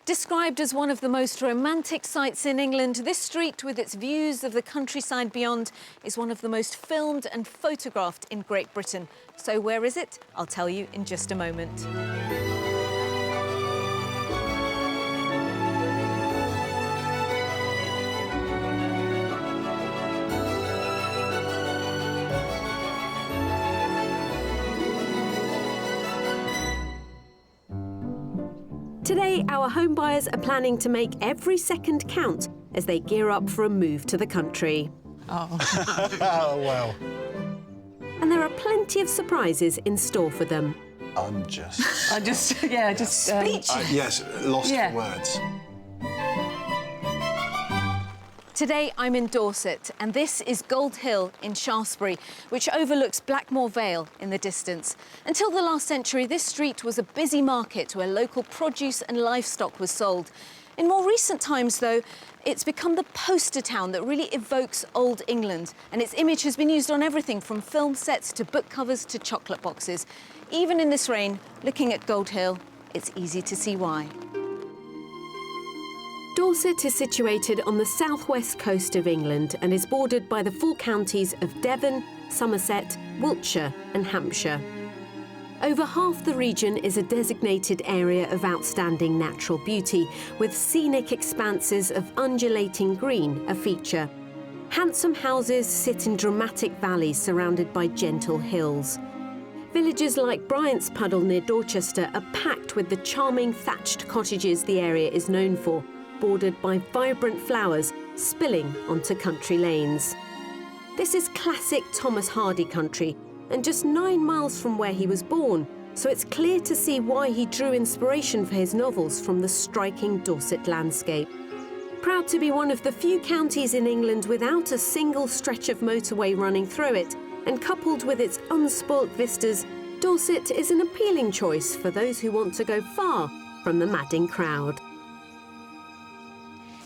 Described as one of the most romantic sights in England, this street, with its views of the countryside beyond, is one of the most filmed and photographed in Great Britain. So where is it? I'll tell you in just a moment. Today, our home buyers are planning to make every second count as they gear up for a move to the country. Oh. Oh, well. And there are plenty of surprises in store for them. Speech. Yes, lost Yeah. for words. Today I'm in Dorset, and this is Gold Hill in Shaftesbury, which overlooks Blackmore Vale in the distance. Until the last century, this street was a busy market where local produce and livestock was sold. In more recent times, though, it's become the poster town that really evokes old England, and its image has been used on everything from film sets to book covers to chocolate boxes. Even in this rain, looking at Gold Hill, it's easy to see why. Dorset is situated on the southwest coast of England and is bordered by the four counties of Devon, Somerset, Wiltshire and Hampshire. Over half the region is a designated area of outstanding natural beauty, with scenic expanses of undulating green a feature. Handsome houses sit in dramatic valleys surrounded by gentle hills. Villages like Bryant's Puddle near Dorchester are packed with the charming thatched cottages the area is known for, bordered by vibrant flowers spilling onto country lanes. This is classic Thomas Hardy country, and just 9 miles from where he was born, so it's clear to see why he drew inspiration for his novels from the striking Dorset landscape. Proud to be one of the few counties in England without a single stretch of motorway running through it, and coupled with its unspoilt vistas, Dorset is an appealing choice for those who want to go far from the madding crowd.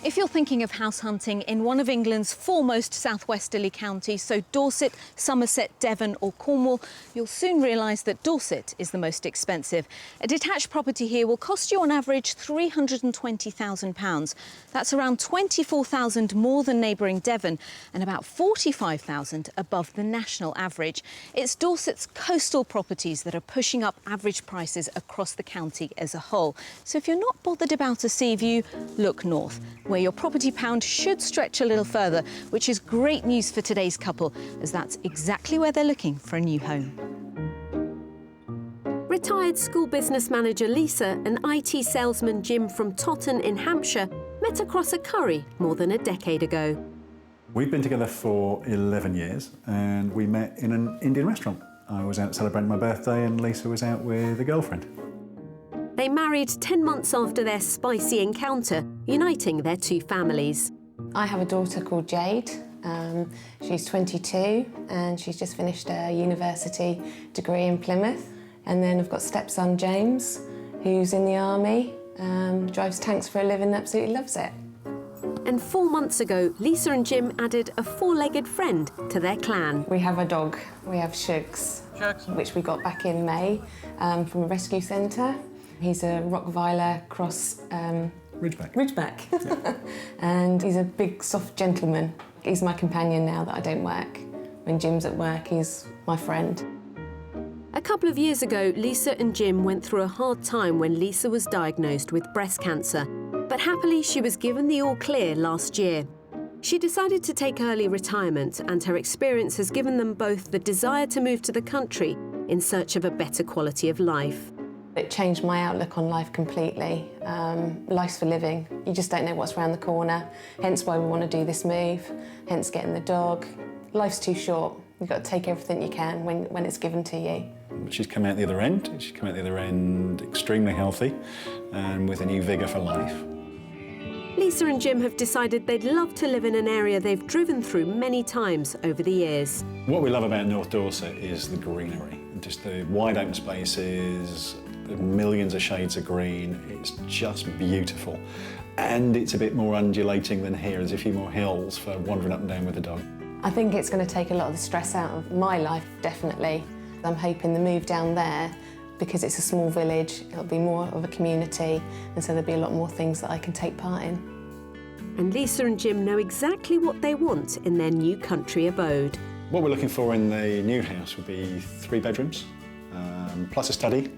If you're thinking of house hunting in one of England's foremost southwesterly counties, so Dorset, Somerset, Devon or Cornwall, you'll soon realise that Dorset is the most expensive. A detached property here will cost you on average £320,000. That's around £24,000 more than neighbouring Devon and about £45,000 above the national average. It's Dorset's coastal properties that are pushing up average prices across the county as a whole. So if you're not bothered about a sea view, look north, where your property pound should stretch a little further, which is great news for today's couple, as that's exactly where they're looking for a new home. Retired school business manager Lisa and IT salesman Jim from Totton in Hampshire met across a curry more than a decade ago. We've been together for 11 years and we met in an Indian restaurant. I was out celebrating my birthday and Lisa was out with a girlfriend. They married 10 months after their spicy encounter, uniting their two families. I have a daughter called Jade. She's 22 and she's just finished a university degree in Plymouth. And then I've got stepson James, who's in the army, drives tanks for a living, absolutely loves it. And 4 months ago, Lisa and Jim added a four-legged friend to their clan. We have a dog. We have Shugs, which we got back in May from a rescue centre. He's a Rottweiler cross... Ridgeback. Yeah. And he's a big, soft gentleman. He's my companion now that I don't work. When Jim's at work, he's my friend. A couple of years ago, Lisa and Jim went through a hard time when Lisa was diagnosed with breast cancer. But happily, she was given the all clear last year. She decided to take early retirement, and her experience has given them both the desire to move to the country in search of a better quality of life. It changed my outlook on life completely. Life's for living. You just don't know what's around the corner, hence why we want to do this move, hence getting the dog. Life's too short. You've got to take everything you can when it's given to you. She's come out the other end. She's come out the other end extremely healthy and with a new vigour for life. Lisa and Jim have decided they'd love to live in an area they've driven through many times over the years. What we love about North Dorset is the greenery, just the wide open spaces, the millions of shades of green. It's just beautiful. And it's a bit more undulating than here. There's a few more hills for wandering up and down with the dog. I think it's going to take a lot of the stress out of my life, definitely. I'm hoping the move down there because it's a small village, it'll be more of a community, and so there'll be a lot more things that I can take part in. And Lisa and Jim know exactly what they want in their new country abode. What we're looking for in the new house would be 3 bedrooms, plus a study,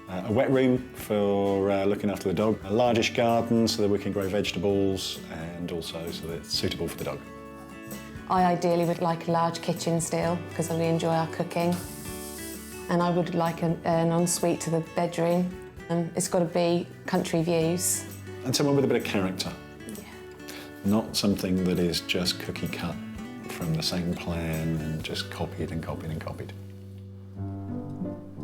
a wet room for looking after the dog, a largish garden so that we can grow vegetables, and also so that it's suitable for the dog. I ideally would like a large kitchen still, because I really enjoy our cooking. And I would like an ensuite to the bedroom. It's got to be country views. And someone with a bit of character. Yeah. Not something that is just cookie cut from the same plan and just copied and copied and copied.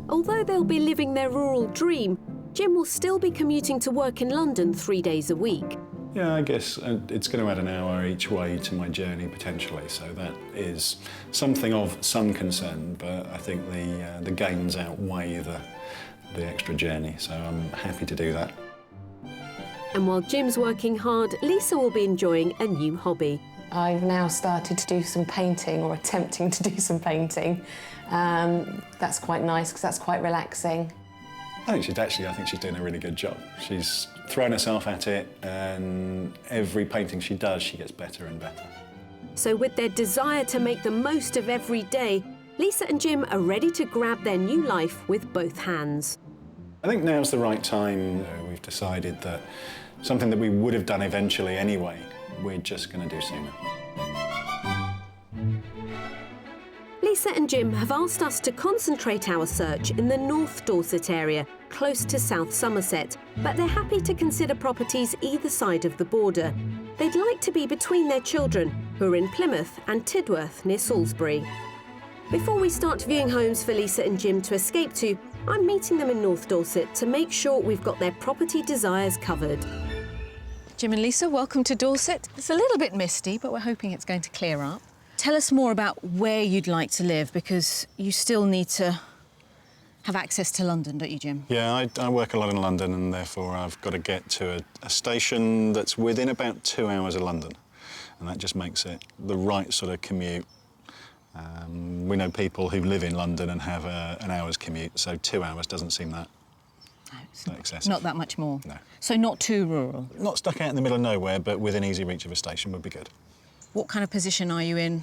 Although they'll be living their rural dream, Jim will still be commuting to work in London 3 days a week. Yeah, I guess it's going to add an hour each way to my journey potentially, so that is something of some concern, but I think the gains outweigh the extra journey, so I'm happy to do that. And while Jim's working hard, Lisa will be enjoying a new hobby. I've now started to do some painting, or attempting to do some painting. That's quite nice because that's quite relaxing. I think she's doing a really good job. She's thrown herself at it, and every painting she does, she gets better and better. So with their desire to make the most of every day, Lisa and Jim are ready to grab their new life with both hands. I think now's the right time. We've decided that something that we would have done eventually anyway, we're just going to do sooner. Lisa and Jim have asked us to concentrate our search in the North Dorset area, close to South Somerset, but they're happy to consider properties either side of the border. They'd like to be between their children, who are in Plymouth and Tidworth near Salisbury. Before we start viewing homes for Lisa and Jim to escape to, I'm meeting them in North Dorset to make sure we've got their property desires covered. Jim and Lisa, welcome to Dorset. It's a little bit misty, but we're hoping it's going to clear up. Tell us more about where you'd like to live, because you still need to have access to London, don't you, Jim? Yeah, I work a lot in London, and therefore I've got to get to a station that's within about 2 hours of London, and that just makes it the right sort of commute. We know people who live in London and have an hour's commute, so 2 hours doesn't seem that excessive. Not that much more? No. So not too rural? Not stuck out in the middle of nowhere, but within easy reach of a station would be good. What kind of position are you in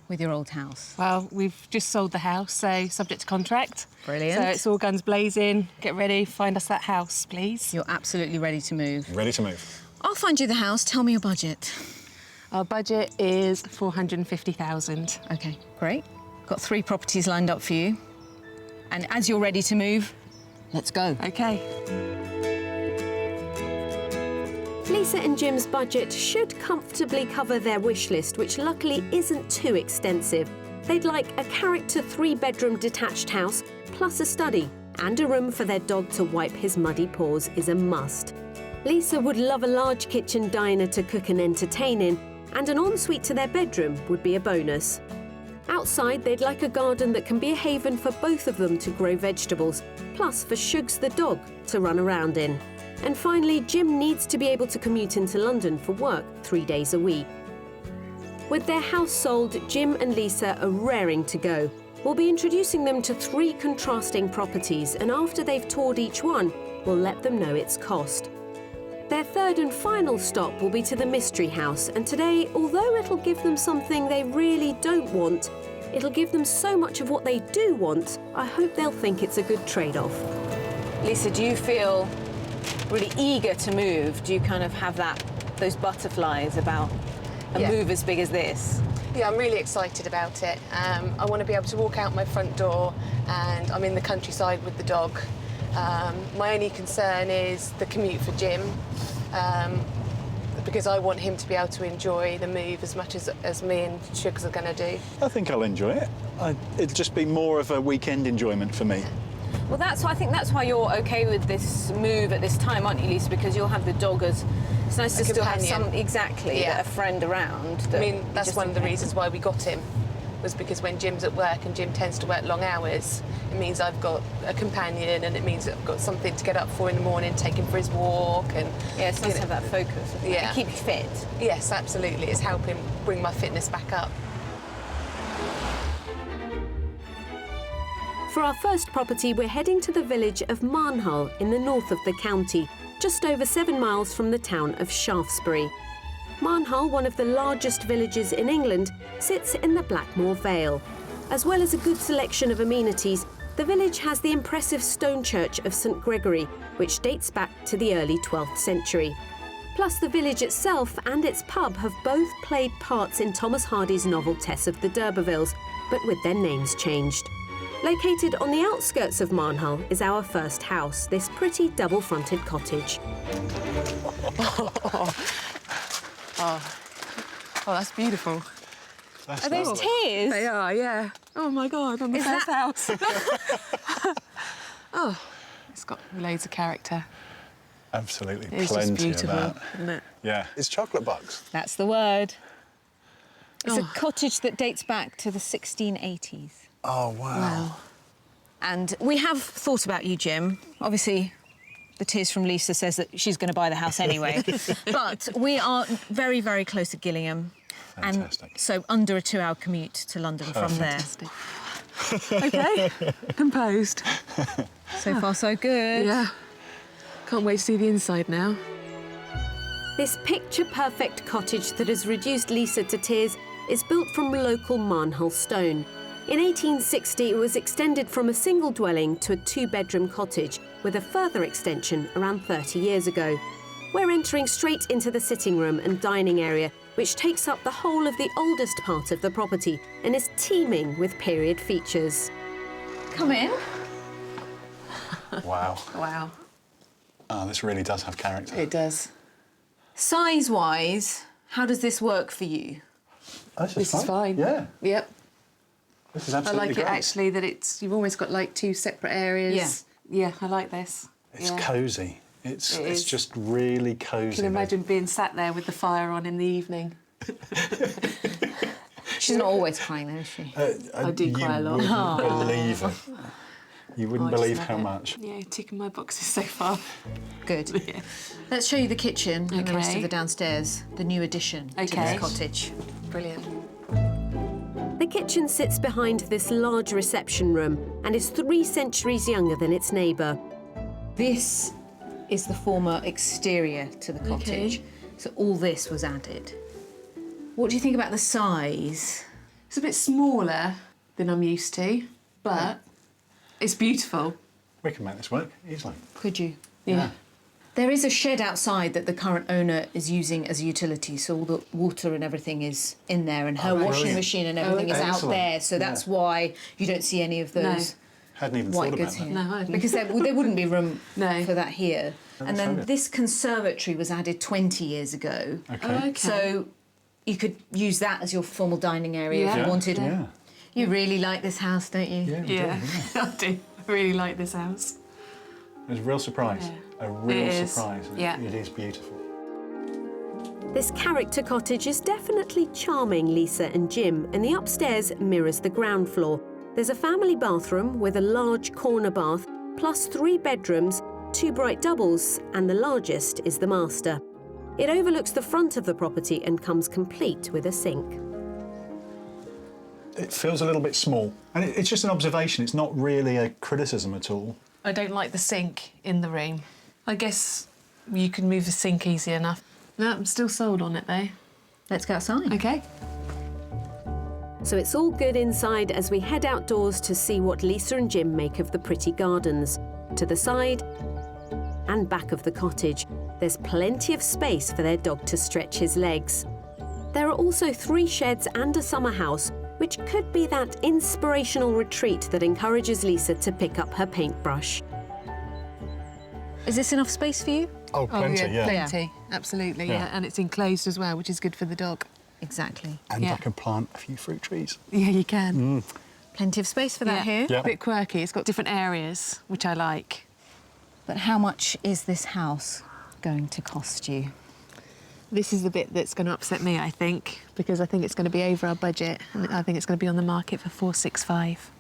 with your old house? Well, we've just sold the house, so subject to contract. Brilliant. So it's all guns blazing. Get ready, find us that house, please. You're absolutely ready to move? Ready to move. I'll find you the house. Tell me your budget. Our budget is 450,000. OK, great. Got 3 properties lined up for you. And as you're ready to move, let's go. OK. Lisa and Jim's budget should comfortably cover their wish list, which luckily isn't too extensive. They'd like a character 3-bedroom detached house, plus a study, and a room for their dog to wipe his muddy paws is a must. Lisa would love a large kitchen diner to cook and entertain in, and an ensuite to their bedroom would be a bonus. Outside, they'd like a garden that can be a haven for both of them to grow vegetables, plus for Shugs the dog to run around in. And finally, Jim needs to be able to commute into London for work 3 days a week. With their house sold, Jim and Lisa are raring to go. We'll be introducing them to 3 contrasting properties, and after they've toured each one, we'll let them know its cost. Their third and final stop will be to the mystery house, and today, although it'll give them something they really don't want, it'll give them so much of what they do want, I hope they'll think it's a good trade-off. Lisa, do you feel really eager to move? Do you kind of have those butterflies about a move as big as this? Yeah, I'm really excited about it. I want to be able to walk out my front door, and I'm in the countryside with the dog. My only concern is the commute for Jim, because I want him to be able to enjoy the move as much as me and Shugs are going to do. I think I'll enjoy it. It'll just be more of a weekend enjoyment for me. Well, I think that's why you're OK with this move at this time, aren't you, Lisa? Because you'll have the dog as... It's nice to still have a friend around. I mean, that's one of the reasons why we got him, was because when Jim's at work, and Jim tends to work long hours, it means I've got a companion, and it means I've got something to get up for in the morning, take him for his walk, and... Yeah, it's nice to have that focus. Yeah. And keep you fit. Yes, absolutely. It's helping bring my fitness back up. For our first property, we're heading to the village of Marnhull in the north of the county, just over 7 miles from the town of Shaftesbury. Marnhull, one of the largest villages in England, sits in the Blackmore Vale. As well as a good selection of amenities, the village has the impressive stone church of St Gregory, which dates back to the early 12th century. Plus, the village itself and its pub have both played parts in Thomas Hardy's novel Tess of the D'Urbervilles, but with their names changed. Located on the outskirts of Marnhull is our first house, this pretty double-fronted cottage. Oh, that's beautiful. Are those tears? They are, yeah. Oh my God, on the first house. Oh, it's got loads of character. Absolutely, It's plenty just beautiful, of that. isn't it? Yeah. It's chocolate bugs. That's the word. It's a cottage that dates back to the 1680s. Oh, wow. And we have thought about you, Jim. Obviously, the tears from Lisa says that she's going to buy the house anyway. But we are very, very close to Gillingham. Fantastic. And so under a 2-hour commute to London from there. OK, composed. So far, so good. Yeah. Can't wait to see the inside now. This picture-perfect cottage that has reduced Lisa to tears is built from local Marnhull stone. In 1860, it was extended from a single dwelling to a 2-bedroom cottage, with a further extension around 30 years ago. We're entering straight into the sitting room and dining area, which takes up the whole of the oldest part of the property and is teeming with period features. Come in. Wow. Wow. Oh, this really does have character. It does. Size-wise, how does this work for you? This is fine. Yeah. Yep. This is I absolutely like great. it, actually, that you've almost got, like, 2 separate areas. Yeah, I like this. It's yeah. cosy. It's is. just really cosy. I can imagine being sat there with the fire on in the evening. She's not always crying, though, is she? I do cry a lot. You wouldn't believe it. You wouldn't I just believe love how it. much. Yeah, ticking my boxes so far. Good. Yeah. Let's show you the kitchen and the rest of Okay. the downstairs, the new addition to Okay. this cottage. Brilliant. The kitchen sits behind this large reception room and is 3 centuries younger than its neighbour. This is the former exterior to the cottage. Okay. So all this was added. What do you think about the size? It's a bit smaller than I'm used to, but it's beautiful. We can make this work easily. Could you? Yeah. There is a shed outside that the current owner is using as a utility, so all the water and everything is in there, and her washing brilliant. machine and everything is out Excellent. there, so that's why you don't see any of those Hadn't even white thought goods about here. that. No, I hadn't. Because there wouldn't be room No. for that here. And then show it. this conservatory was added 20 years ago. Okay. Oh, okay. So you could use that as your formal dining area if Yeah. you wanted. Yeah. You really like this house, don't you? Yeah, we do, Yeah, I do. I really like this house. It was a real surprise. Yeah. A real It is. surprise. Yeah. It is beautiful. This character cottage is definitely charming Lisa and Jim, and the upstairs mirrors the ground floor. There's a family bathroom with a large corner bath, plus 3 bedrooms, 2 bright doubles, and the largest is the master. It overlooks the front of the property and comes complete with a sink. It feels a little bit small. And it's just an observation. It's not really a criticism at all. I don't like the sink in the room. I guess you can move the sink easy enough. No, I'm still sold on it though. Let's go outside. Okay. So it's all good inside as we head outdoors to see what Lisa and Jim make of the pretty gardens. To the side and back of the cottage, there's plenty of space for their dog to stretch his legs. There are also 3 sheds and a summer house, which could be that inspirational retreat that encourages Lisa to pick up her paintbrush. Is this enough space for you? Oh, plenty, yeah. Plenty, absolutely, Yeah. yeah. And it's enclosed as well, which is good for the dog. Exactly. And Yeah. I can plant a few fruit trees. Yeah, you can. Plenty of space for that here. Yeah. A bit quirky. It's got different areas, which I like. But how much is this house going to cost you? This is the bit that's going to upset me, I think, because I think it's going to be over our budget. And I think it's going to be on the market for 465.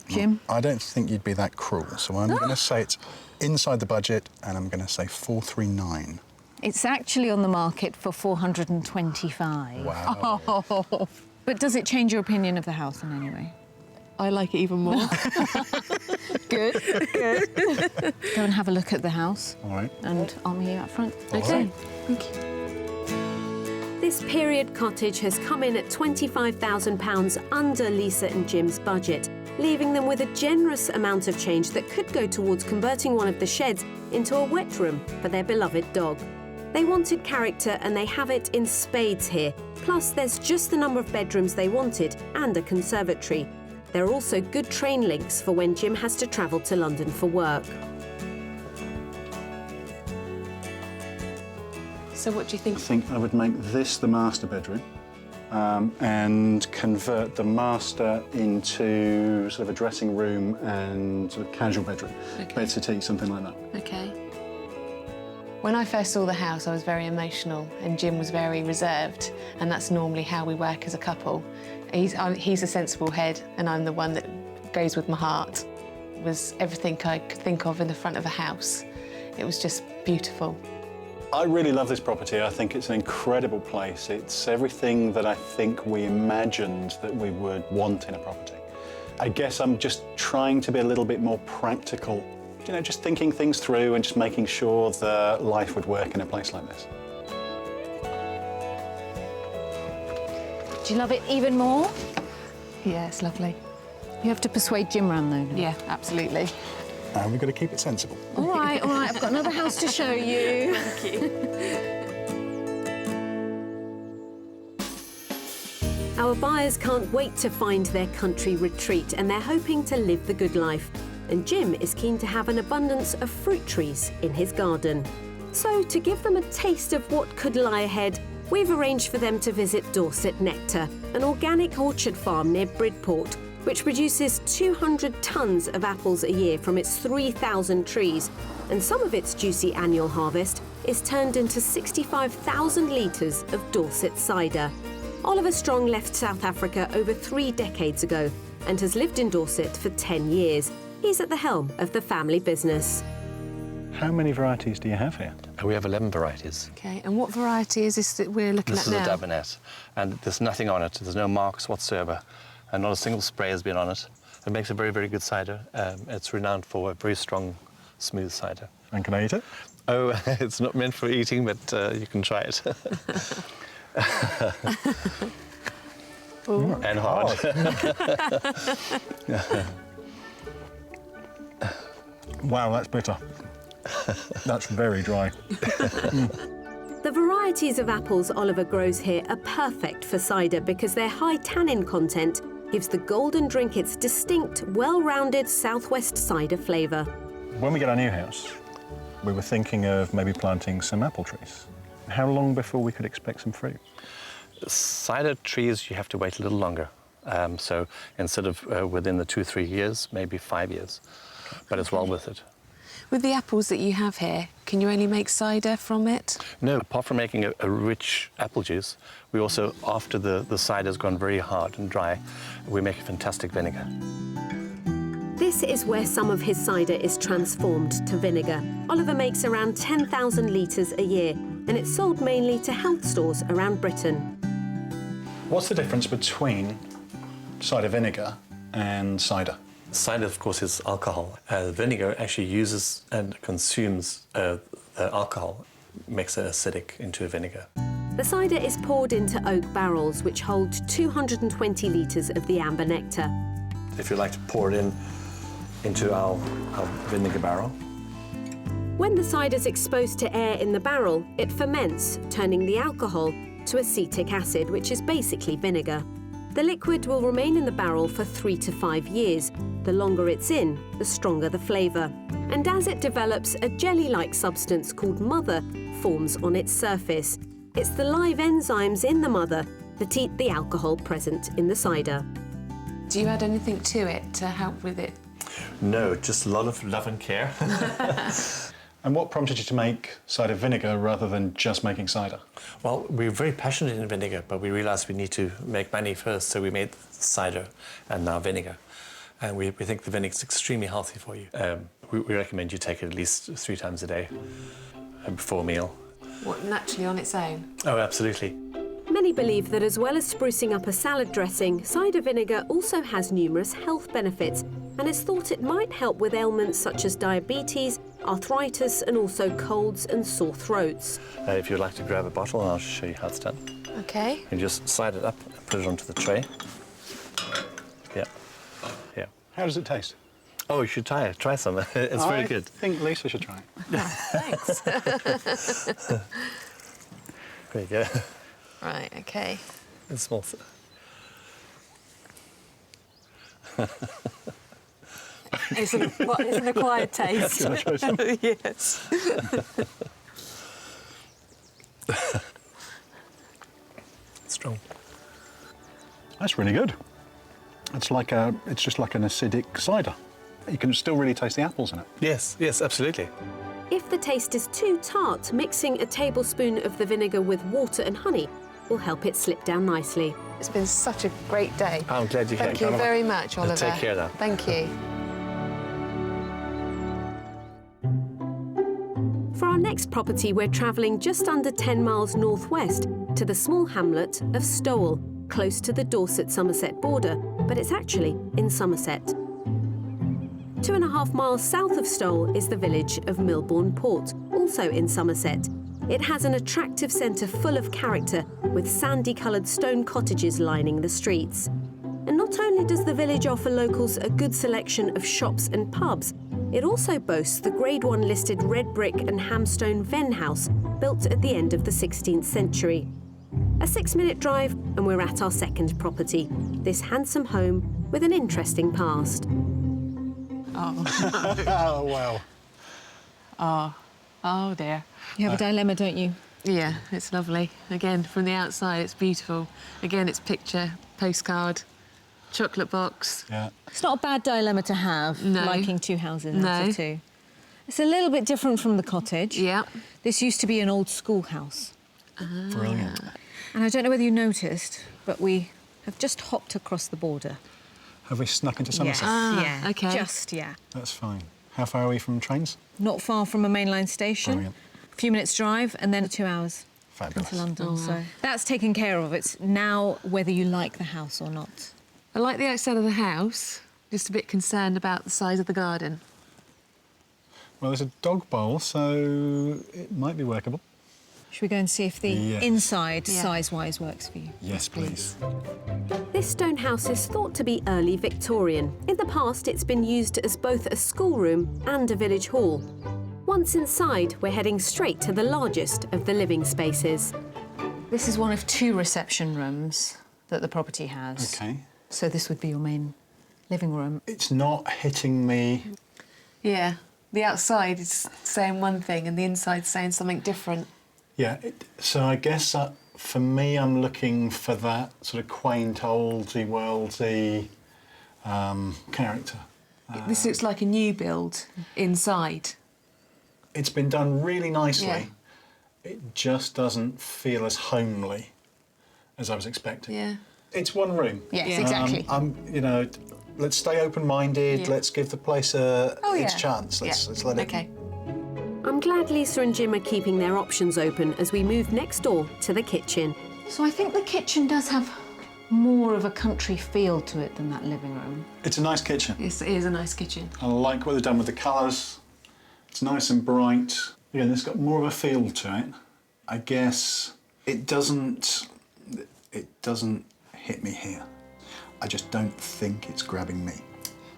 Jim? I don't think you'd be that cruel, so I'm going to say it's inside the budget, and I'm going to say 439. It's actually on the market for 425. Wow. But does it change your opinion of the house in any way? I like it even more. Good, good. Go and have a look at the house. All right. And I'll meet you up front. All right. Thank you. This period cottage has come in at £25,000 under Lisa and Jim's budget, leaving them with a generous amount of change that could go towards converting one of the sheds into a wet room for their beloved dog. They wanted character and they have it in spades here. Plus, there's just the number of bedrooms they wanted and a conservatory. There are also good train links for when Jim has to travel to London for work. So what do you think? I think I would make this the master bedroom and convert the master into sort of a dressing room and sort of casual bedroom. Okay. Bed settee, something like that. Okay. When I first saw the house, I was very emotional and Jim was very reserved, and that's normally how we work as a couple. He's a sensible head and I'm the one that goes with my heart. It was everything I could think of in the front of a house. It was just beautiful. I really love this property. I think it's an incredible place. It's everything that I think we imagined that we would want in a property. I guess I'm just trying to be a little bit more practical, you know, just thinking things through and just making sure that life would work in a place like this. Do you love it even more? Yeah, it's lovely. You have to persuade Jim round, though. Yeah, absolutely. And we've got to keep it sensible. All right, I've got another house to show you. Thank you. Our buyers can't wait to find their country retreat and they're hoping to live the good life. And Jim is keen to have an abundance of fruit trees in his garden. So to give them a taste of what could lie ahead, we've arranged for them to visit Dorset Nectar, an organic orchard farm near Bridport, which produces 200 tonnes of apples a year from its 3,000 trees, and some of its juicy annual harvest is turned into 65,000 litres of Dorset cider. Oliver Strong left South Africa over 3 decades ago and has lived in Dorset for 10 years. He's at the helm of the family business. How many varieties do you have here? We have 11 varieties. Okay, and what variety is this that we're looking This at is now? a Dabinet, and there's nothing on it. There's no marks whatsoever, and not a single spray has been on it. It makes a very, very good cider. It's renowned for a very strong, smooth cider. And can I eat it? Oh, it's not meant for eating, but you can try it. And hard. Wow, that's bitter. That's very dry. The varieties of apples Oliver grows here are perfect for cider because their high tannin content gives the golden drink its distinct, well-rounded southwest cider flavour. When we get our new house, we were thinking of maybe planting some apple trees. How long before we could expect some fruit? Cider trees, you have to wait a little longer. So instead of within the 2-3 years, maybe 5 years. But it's well worth it. With the apples that you have here, can you only make cider from it? No, apart from making a rich apple juice, we also, after the cider's gone very hard and dry, we make a fantastic vinegar. This is where some of his cider is transformed to vinegar. Oliver makes around 10,000 litres a year, and it's sold mainly to health stores around Britain. What's the difference between cider vinegar and cider? Cider, of course, is alcohol. Vinegar actually uses and consumes alcohol, makes it acidic into a vinegar. The cider is poured into oak barrels, which hold 220 litres of the amber nectar. If you like to pour it into our vinegar barrel. When the cider's exposed to air in the barrel, it ferments, turning the alcohol to acetic acid, which is basically vinegar. The liquid will remain in the barrel for 3 to 5 years. The longer it's in, the stronger the flavour. And as it develops, a jelly-like substance called mother forms on its surface. It's the live enzymes in the mother that eat the alcohol present in the cider. Do you add anything to it to help with it? No, just a lot of love and care. And what prompted you to make cider vinegar rather than just making cider? Well, we're very passionate in vinegar, but we realised we need to make money first, so we made cider and now vinegar. And we think the vinegar is extremely healthy for you. We recommend you take it at least 3 times a day before a meal. What, naturally on its own? Oh, absolutely. Many Many believe that as well as sprucing up a salad dressing, cider vinegar also has numerous health benefits and is thought it might help with ailments such as diabetes, arthritis and also colds and sore throats. If you'd like to grab a bottle, I'll show you how it's done. Okay. You just slide it up and put it onto the tray. Yeah. Yeah. How does it taste? Oh, you should try it. Try some. It's very good. I think Lisa should try it. Thanks. Great, yeah. Right, okay. It smells. It's an acquired taste. Can I try some? Yes. Strong. That's really good. It's just like an acidic cider. You can still really taste the apples in it. Yes, yes, absolutely. If the taste is too tart, mixing a tablespoon of the vinegar with water and honey will help it slip down nicely. It's been such a great day. I'm glad you came. Thank you very much, Oliver. Take care now. Thank you. For our next property, we're travelling just under 10 miles northwest to the small hamlet of Stowell, close to the Dorset-Somerset border, but it's actually in Somerset. 2.5 miles south of Stowell is the village of Milbourne Port, also in Somerset. It has an attractive centre full of character, with sandy-coloured stone cottages lining the streets. And not only does the village offer locals a good selection of shops and pubs, it also boasts the Grade 1 listed red brick and hamstone Venn house, built at the end of the 16th century. A 6-minute drive and we're at our second property, this handsome home with an interesting past. Oh, wow. Oh dear. You have a dilemma, don't you? Yeah, it's lovely. Again, from the outside, it's beautiful. Again, it's picture, postcard, chocolate box. Yeah. It's not a bad dilemma to have, No. liking two houses No. out of two. It's a little bit different from the cottage. Yeah. This used to be an old schoolhouse. Brilliant. And I don't know whether you noticed, but we have just hopped across the border. Have we snuck into Somerset? Yeah, okay. Just, yeah. That's fine. How far are we from trains? Not far from a mainline station. Brilliant. A few minutes drive and then 2 hours Fabulous. into London. Oh, wow. So that's taken care of. It's now whether you like the house or not. I like the outside of the house, just a bit concerned about the size of the garden. Well, there's a dog bowl, so it might be workable. Should we go and see if the Yes. inside, Yeah. size-wise, works for you? Yes, please. This stone house is thought to be early Victorian. In the past, it's been used as both a schoolroom and a village hall. Once inside, we're heading straight to the largest of the living spaces. This is one of 2 reception rooms that the property has. OK. So this would be your main living room. It's not hitting me. Yeah, the outside is saying one thing and the inside's saying something different. Yeah, so I guess for me, I'm looking for that sort of quaint, oldie-worldy character. This looks like a new build inside. It's been done really nicely. Yeah. It just doesn't feel as homely as I was expecting. Yeah. It's one room. Yes, Yeah. exactly. Let's stay open-minded. Yeah. Let's give the place its yeah. chance. Let's let it. Okay. I'm glad Lisa and Jim are keeping their options open as we move next door to the kitchen. So I think the kitchen does have more of a country feel to it than that living room. It's a nice kitchen. It is a nice kitchen. I like what they've done with the colours. It's nice and bright. Again, it's got more of a feel to it. I guess it doesn't hit me here. I just don't think it's grabbing me.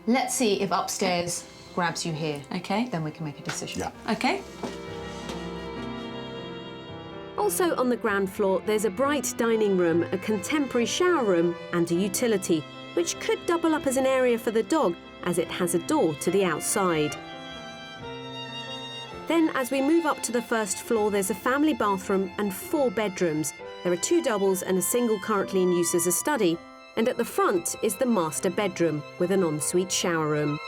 Let's see if upstairs grabs you here. Okay. Then we can make a decision. Yeah. Okay. Also on the ground floor, there's a bright dining room, a contemporary shower room and a utility, which could double up as an area for the dog, as it has a door to the outside. Then, as we move up to the first floor, there's a family bathroom and 4 bedrooms. There are 2 doubles and a single currently in use as a study, and at the front is the master bedroom with an ensuite shower room.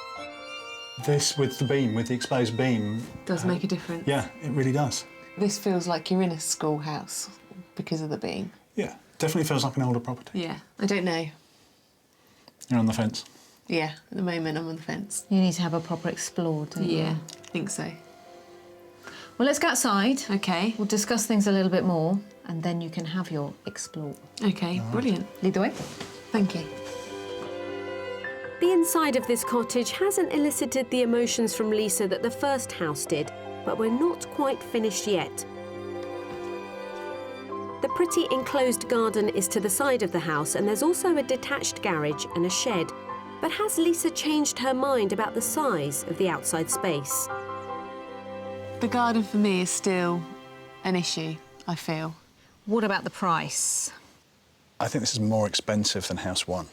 This with the beam, with the exposed beam. Does make a difference. Yeah, it really does. This feels like you're in a schoolhouse because of the beam. Yeah, definitely feels like an older property. Yeah. I don't know. You're on the fence. Yeah, at the moment I'm on the fence. You need to have a proper explore, don't you? Yeah, I think so. Well, let's go outside. Okay. We'll discuss things a little bit more, and then you can have your explore. Okay, brilliant. Lead the way. Thank you. The inside of this cottage hasn't elicited the emotions from Lisa that the first house did, but we're not quite finished yet. The pretty enclosed garden is to the side of the house, and there's also a detached garage and a shed. But has Lisa changed her mind about the size of the outside space? The garden for me is still an issue, I feel. What about the price? I think this is more expensive than House 1.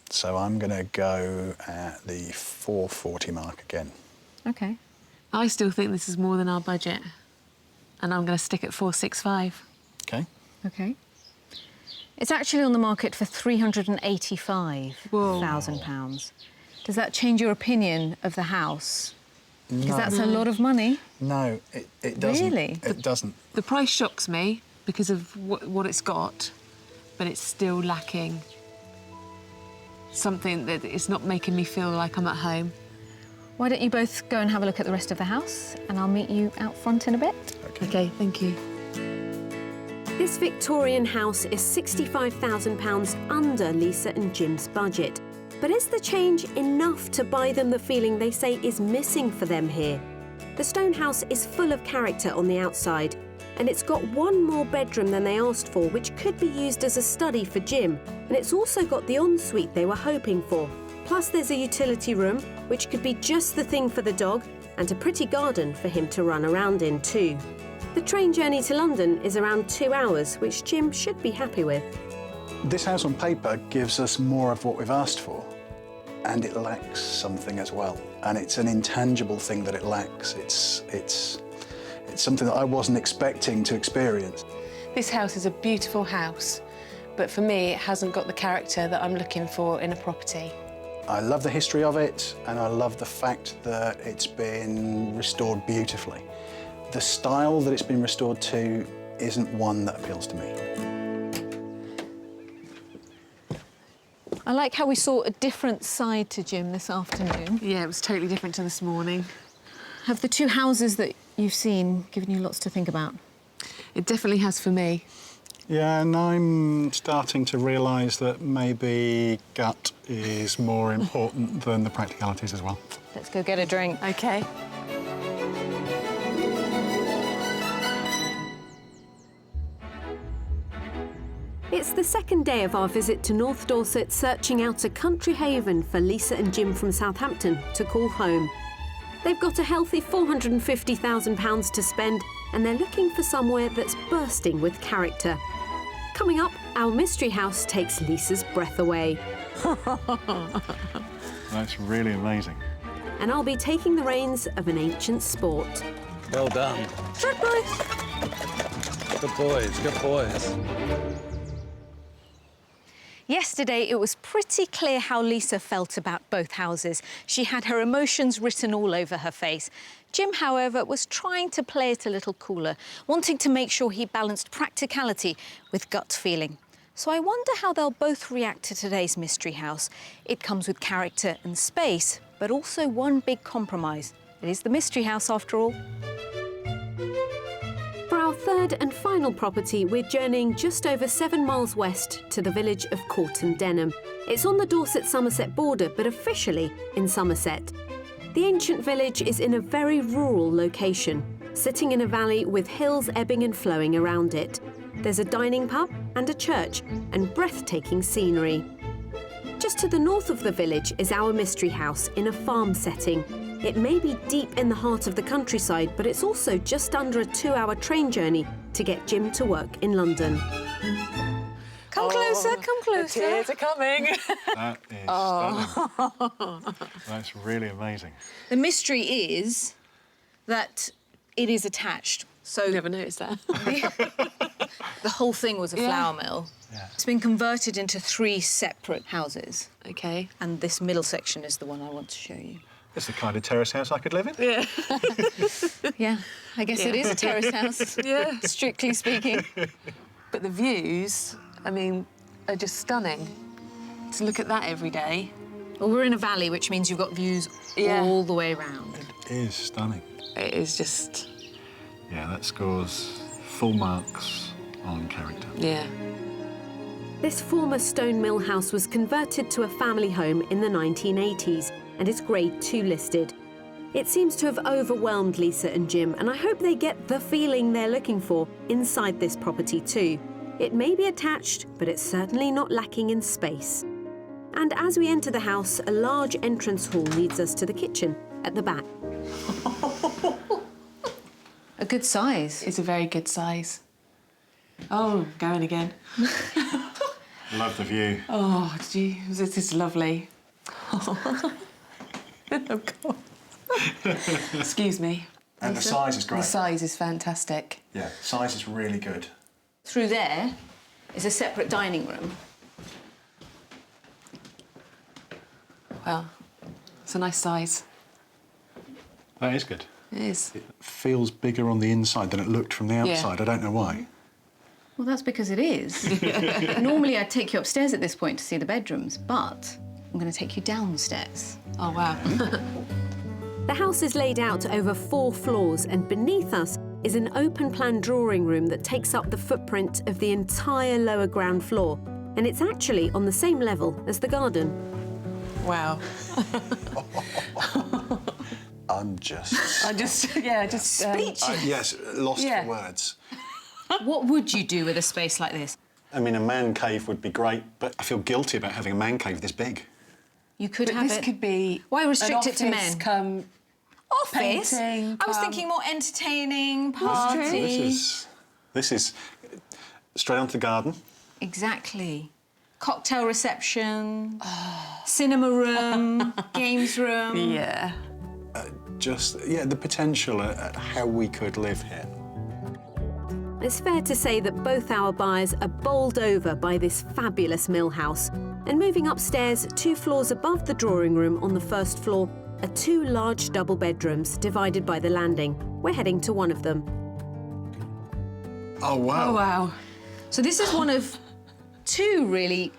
So I'm going to go at the 440 mark again. OK. I still think this is more than our budget, and I'm going to stick at 465. OK. OK. It's actually on the market for £385,000. Does that change your opinion of the house? Because that's a lot of money. No, it doesn't. Really? It doesn't. The price shocks me because of what it's got, but it's still lacking something that it's not making me feel like I'm at home. Why don't you both go and have a look at the rest of the house, and I'll meet you out front in a bit. OK, thank you. This Victorian house is £65,000 under Lisa and Jim's budget. But is the change enough to buy them the feeling they say is missing for them here? The stone house is full of character on the outside, and it's got one more bedroom than they asked for, which could be used as a study for Jim. And it's also got the ensuite they were hoping for. Plus there's a utility room, which could be just the thing for the dog, and a pretty garden for him to run around in too. The train journey to London is around 2 hours, which Jim should be happy with. This house on paper gives us more of what we've asked for, and it lacks something as well. And it's an intangible thing that it lacks. It's something that I wasn't expecting to experience. This house is a beautiful house, but for me, it hasn't got the character that I'm looking for in a property. I love the history of it, and I love the fact that it's been restored beautifully. The style that it's been restored to isn't one that appeals to me. I like how we saw a different side to Jim this afternoon. Yeah, it was totally different to this morning. Have the two houses that you've seen given you lots to think about? It definitely has for me. Yeah, and I'm starting to realise that maybe gut is more important than the practicalities as well. Let's go get a drink. OK. It's the second day of our visit to North Dorset, searching out a country haven for Lisa and Jim from Southampton to call home. They've got a healthy £450,000 to spend, and they're looking for somewhere that's bursting with character. Coming up, our mystery house takes Lisa's breath away. That's really amazing. And I'll be taking the reins of an ancient sport. Well done. Good boys. Good boys, good boys. Yesterday, it was pretty clear how Lisa felt about both houses. She had her emotions written all over her face. Jim, however, was trying to play it a little cooler, wanting to make sure he balanced practicality with gut feeling. So I wonder how they'll both react to today's mystery house. It comes with character and space, but also one big compromise. It is the mystery house, after all. For our third and final property, we're journeying just over 7 miles west to the village of Corton Denham. It's on the Dorset-Somerset border, but officially in Somerset. The ancient village is in a very rural location, sitting in a valley with hills ebbing and flowing around it. There's a dining pub and a church, and breathtaking scenery. Just to the north of the village is our mystery house in a farm setting. It may be deep in the heart of the countryside, but it's also just under a 2-hour train journey to get Jim to work in London. Come closer, come closer. The tears are coming. That is stunning. That's really amazing. The mystery is that it is attached. So Never noticed that. the whole thing was a flour mill. Yeah. It's been converted into 3 separate houses. OK. And this middle section is the one I want to show you. It's the kind of terrace house I could live in. Yeah. Yeah, I guess it is a terrace house, Yeah. strictly speaking. But the views, I mean, are just stunning. To look at that every day. Well, we're in a valley, which means you've got views Yeah. all the way around. It is stunning. It is just Yeah, that scores full marks on character. Yeah. This former stone mill house was converted to a family home in the 1980s and is Grade 2 listed. It seems to have overwhelmed Lisa and Jim, and I hope they get the feeling they're looking for inside this property too. It may be attached, but it's certainly not lacking in space. And as we enter the house, a large entrance hall leads us to the kitchen at the back. A good size. It's a very good size. Oh, going again. Love the view. Oh, gee, this is lovely. Oh, God. Excuse me. And the size is great. The size is fantastic. Yeah, size is really good. Through there is a separate dining room. Well, it's a nice size. That is good. It is. It feels bigger on the inside than it looked from the outside. I don't know why. Well, that's because it is. Normally I'd take you upstairs at this point to see the bedrooms, but I'm going to take you downstairs. Oh, wow. The house is laid out over 4 floors, and beneath us is an open-plan drawing room that takes up the footprint of the entire lower ground floor, and it's actually on the same level as the garden. Wow. I'm just... Speechless. yes, lost Yeah. for words. What would you do with a space like this? I mean, a man cave would be great, but I feel guilty about having a man cave this big. You could But have this it. could be Why restrict an it to office men? Come Office? painting, I was come- thinking more entertaining, true. party. This is straight onto the garden. Exactly. Cocktail reception, cinema room, games room. Yeah. The potential at how we could live here. It's fair to say that both our buyers are bowled over by this fabulous mill house. And moving upstairs, 2 floors above the drawing room on the first floor are 2 large double bedrooms divided by the landing. We're heading to one of them. Oh, wow. Oh, wow. So this is one of 2 really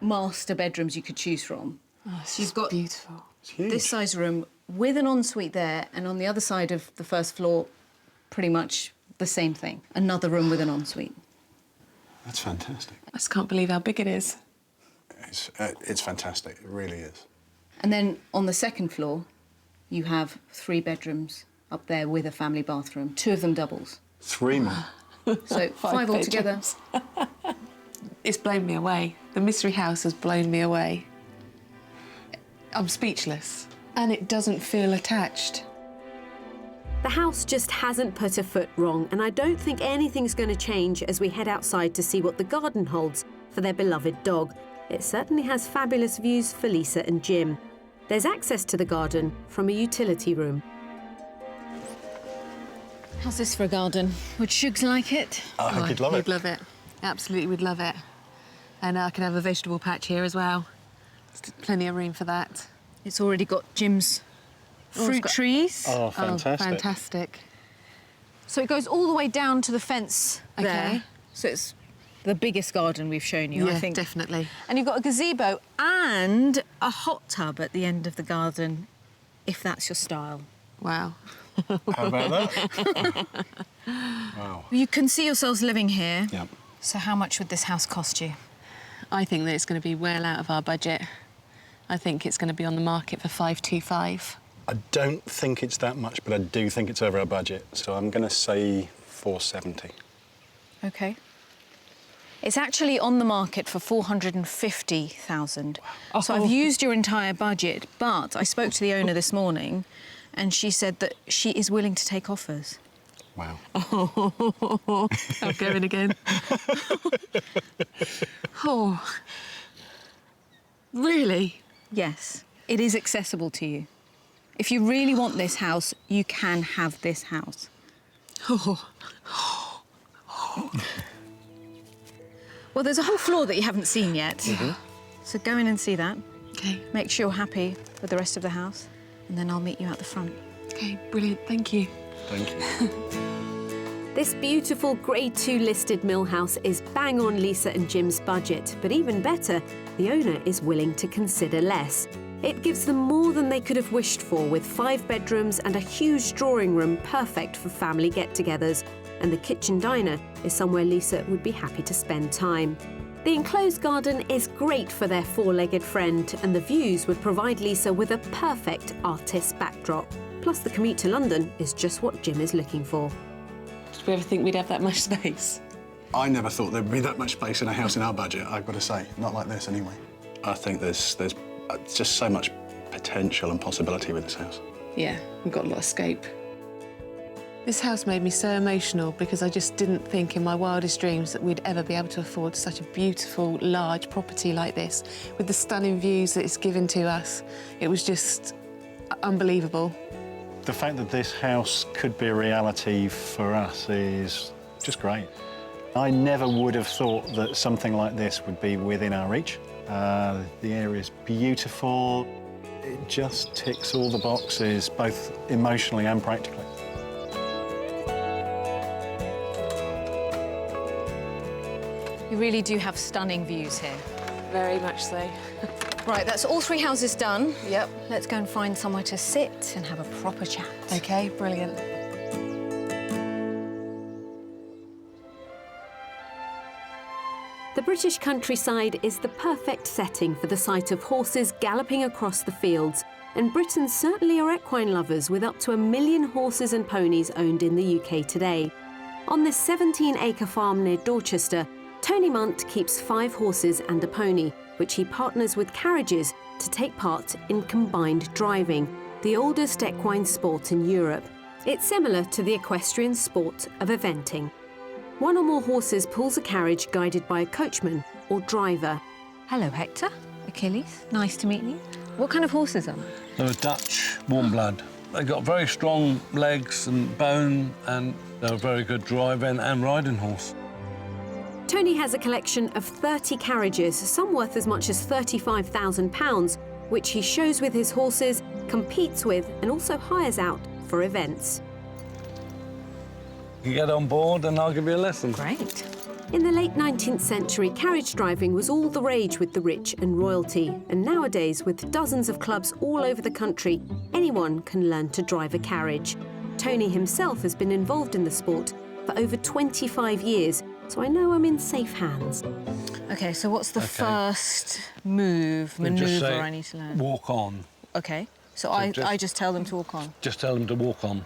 master bedrooms you could choose from. Oh, it's You've got beautiful. It's huge. this size room with an ensuite there, and on the other side of the first floor, pretty much the same thing. Another room with an ensuite. That's fantastic. I just can't believe how big it is. It's fantastic. It really is. And then on the second floor, you have 3 bedrooms up there with a family bathroom, 2 of them doubles. 3 more. So 5 altogether. bedrooms. It's blown me away. The mystery house has blown me away. I'm speechless. And it doesn't feel attached. The house just hasn't put a foot wrong, and I don't think anything's going to change as we head outside to see what the garden holds for their beloved dog. It certainly has fabulous views for Lisa and Jim. There's access to the garden from a utility room. How's this for a garden? Would Shugs like it? I think you'd love He'd it. love it. Absolutely would love it. And I can have a vegetable patch here as well. There's plenty of room for that. It's already got Jim's Oh, fruit it's got- trees. Oh, fantastic. Oh, fantastic. So it goes all the way down to the fence Okay. there. So it's the biggest garden we've shown you, I Yeah, think. definitely. And you've got a gazebo and a hot tub at the end of the garden, if that's your style. Wow. How about that? Wow. You can see yourselves living here. Yeah. So how much would this house cost you? I think that it's going to be well out of our budget. I think it's going to be on the market for 525. I don't think it's that much, but I do think it's over our budget. So I'm going to say 470. OK. It's actually on the market for 450,000. Wow. So I've used your entire budget, but I spoke to the owner this morning and she said that she is willing to take offers. Wow. I'm going again. Oh. Really? Yes, it is accessible to you. If you really want this house, you can have this house. Oh. Well, there's a whole floor that you haven't seen yet. So go in and see that. OK. Make sure you're happy with the rest of the house, and then I'll meet you at the front. OK, brilliant. Thank you. Thank you. This beautiful Grade 2 listed mill house is bang on Lisa and Jim's budget, but even better, the owner is willing to consider less. It gives them more than they could have wished for, with 5 bedrooms and a huge drawing room perfect for family get-togethers. And the kitchen diner is somewhere Lisa would be happy to spend time. The enclosed garden is great for their 4-legged friend, and the views would provide Lisa with a perfect artist's backdrop. Plus, the commute to London is just what Jim is looking for. Did we ever think we'd have that much space? I never thought there'd be that much space in a house in our budget, I've got to say. Not like this, anyway. I think there's just so much potential and possibility with this house. Yeah, we've got a lot of scope. This house made me so emotional because I just didn't think in my wildest dreams that we'd ever be able to afford such a beautiful, large property like this, with the stunning views that it's given to us. It was just unbelievable. The fact that this house could be a reality for us is just great. I never would have thought that something like this would be within our reach. The area's beautiful. It just ticks all the boxes, both emotionally and practically. You really do have stunning views here. Very much so. Right, that's all 3 houses done. Yep. Let's go and find somewhere to sit and have a proper chat. OK, brilliant. The British countryside is the perfect setting for the sight of horses galloping across the fields, and Britons certainly are equine lovers, with up to 1 million horses and ponies owned in the UK today. On this 17-acre farm near Dorchester, Tony Munt keeps 5 horses and a pony, which he partners with carriages to take part in combined driving, the oldest equine sport in Europe. It's similar to the equestrian sport of eventing. 1 or more horses pulls a carriage guided by a coachman or driver. Hello, Hector. Achilles. Nice to meet you. What kind of horses are they? They're a Dutch warm blood. They've got very strong legs and bone, and they're a very good driving and riding horse. Tony has a collection of 30 carriages, some worth as much as £35,000, which he shows with his horses, competes with, and also hires out for events. You get on board and I'll give you a lesson. Great. In the late 19th century, carriage driving was all the rage with the rich and royalty. And nowadays, with dozens of clubs all over the country, anyone can learn to drive a carriage. Tony himself has been involved in the sport for over 25 years, so I know I'm in safe hands. OK, so what's the first manoeuvre I need to learn? Walk on. OK, so I just tell them to walk on? Just tell them to walk on.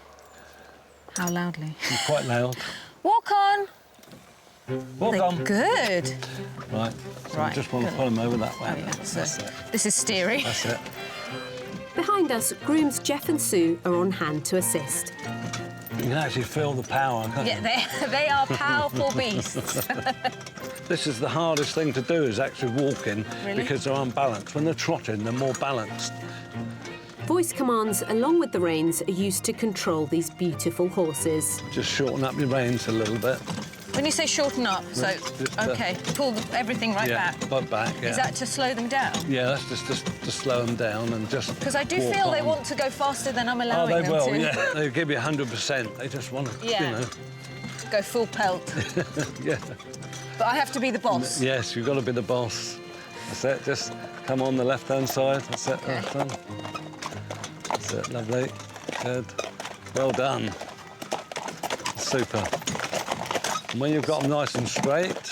How loudly? Quite loud. Walk on! Walk on. Good. Right. So Right, I just want to good. pull them over that way. Oh, yeah, so That's it. this is steering. That's it. Behind us, grooms Jeff and Sue are on hand to assist. You can actually feel the power. Can't you? Yeah, they are powerful beasts. This is the hardest thing to do, is actually walking, Really? because they're unbalanced. When they're trotting, they're more balanced. Voice commands, along with the reins, are used to control these beautiful horses. Just shorten up your reins a little bit. When you say shorten up, so, Just, OK, pull everything right back. Right back, yeah. Is that to slow them down? Yeah, that's just to slow them down and just Because I do walk feel they on. want to go faster than I'm Oh, allowing they them will, to. yeah. They give you 100%. They just want to, Yeah. you know. Go full pelt. Yeah. But I have to be the boss. Yes, you've got to be the boss. That's it. Just come on the left-hand side. That's it. Okay. Left hand. That's it. Lovely. Good. Well done. Super. And when you've got them nice and straight,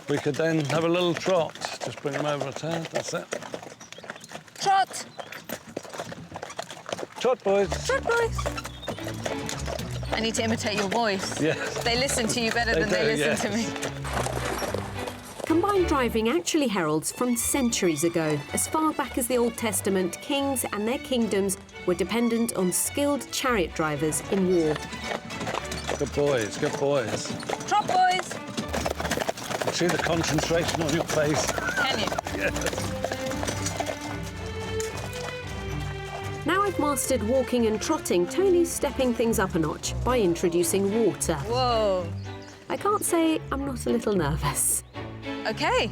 we could then have a little trot. Just bring them over a turn. That's it. Trot! Trot, boys. Trot, boys! I need to imitate your voice. Yes. They listen to you better They than they do, listen to me. Combined driving actually heralds from centuries ago. As far back as the Old Testament, kings and their kingdoms were dependent on skilled chariot drivers in war. Good boys. Good boys. Trot, boys! I see the concentration on your face. Can you? Yes. Now I've mastered walking and trotting, Tony's stepping things up a notch by introducing water. Whoa. I can't say I'm not a little nervous. OK.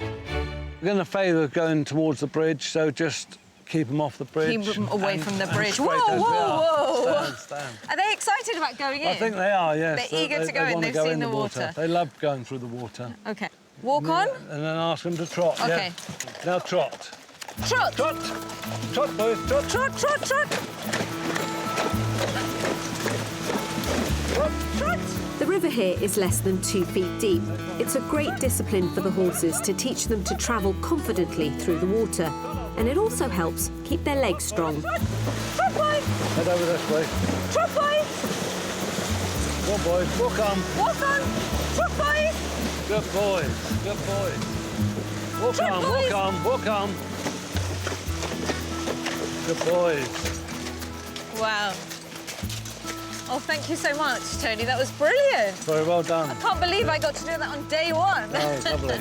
We're going to favour going towards the bridge, so just keep them off the bridge. Keep them away and- from the and bridge. straight Whoa, as we whoa, are. whoa. Stand. Are they excited about going in? I think they are, yes. They're eager to go in. wanna They've go seen in the water. They love going through the water. OK. Walk on? And then ask them to trot. OK. Yeah. Now trot. Trot! Trot! Trot, boys, trot! Trot, trot, trot! Trot! The river here is less than 2 feet deep. It's a great discipline for the horses to teach them to travel confidently through the water. And it also helps keep their legs strong. Trot, boy! Head over this way. Trot, boy! Go on, boys, walk on. Walk on! Trot, boy! Good boys, good boys. Walk Trot, on, boys. walk on, walk on. Good boys. Wow. Oh, thank you so much, Tony. That was brilliant. Very well done. I can't believe I got to do that on day one. Oh, lovely.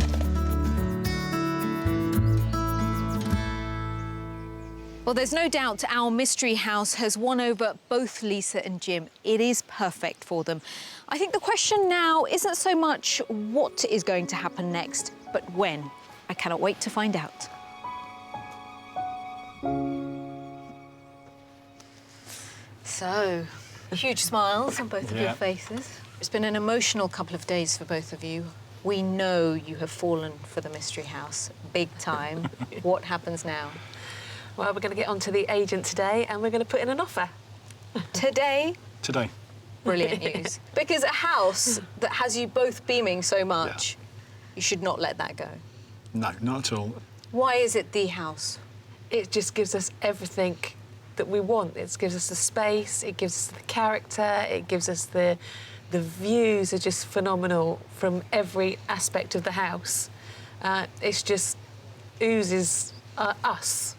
Well, there's no doubt our mystery house has won over both Lisa and Jim. It is perfect for them. I think the question now isn't so much what is going to happen next, but when. I cannot wait to find out. So, huge smiles on both of your faces. It's been an emotional couple of days for both of you. We know you have fallen for the mystery house, big time. What happens now? Well, we're going to get onto the agent today and we're going to put in an offer. Today? Today. Brilliant news. Because a house that has you both beaming so much, you should not let that go. No, not at all. Why is it the house? It just gives us everything that we want. It gives us the space, it gives us the character, it gives us the views are just phenomenal from every aspect of the house. It's just oozes us.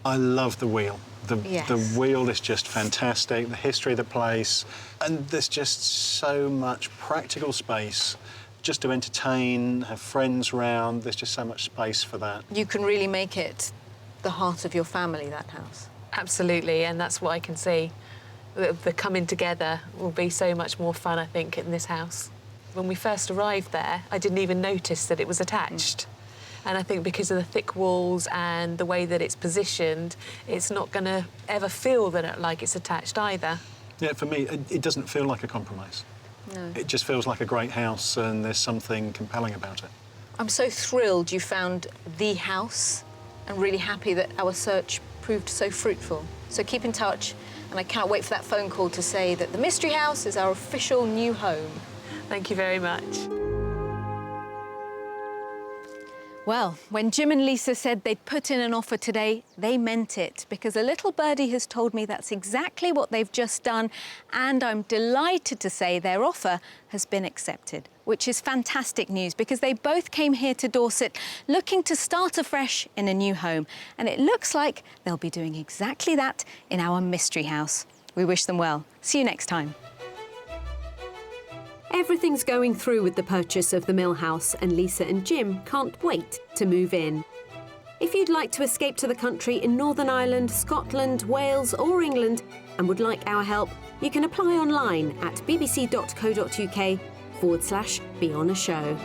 I love the wheel. The Yes. wheel is just fantastic, the history of the place, and there's just so much practical space just to entertain, have friends round. There's just so much space for that. You can really make it the heart of your family, that house. Absolutely, and that's what I can see. The coming together will be so much more fun, I think, in this house. When we first arrived there, I didn't even notice that it was attached. And I think because of the thick walls and the way that it's positioned, it's not going to ever feel like it's attached either. Yeah, for me, it doesn't feel like a compromise. No. It just feels like a great house and there's something compelling about it. I'm so thrilled you found the house and really happy that our search proved so fruitful. So keep in touch, and I can't wait for that phone call to say that the Mystery House is our official new home. Thank you very much. Well, when Jim and Lisa said they'd put in an offer today, they meant it, because a little birdie has told me that's exactly what they've just done, and I'm delighted to say their offer has been accepted, which is fantastic news because they both came here to Dorset looking to start afresh in a new home, and it looks like they'll be doing exactly that in our mystery house. We wish them well. See you next time. Everything's going through with the purchase of the Mill House, and Lisa and Jim can't wait to move in. If you'd like to escape to the country in Northern Ireland, Scotland, Wales or England and would like our help, you can apply online at bbc.co.uk/be on a show.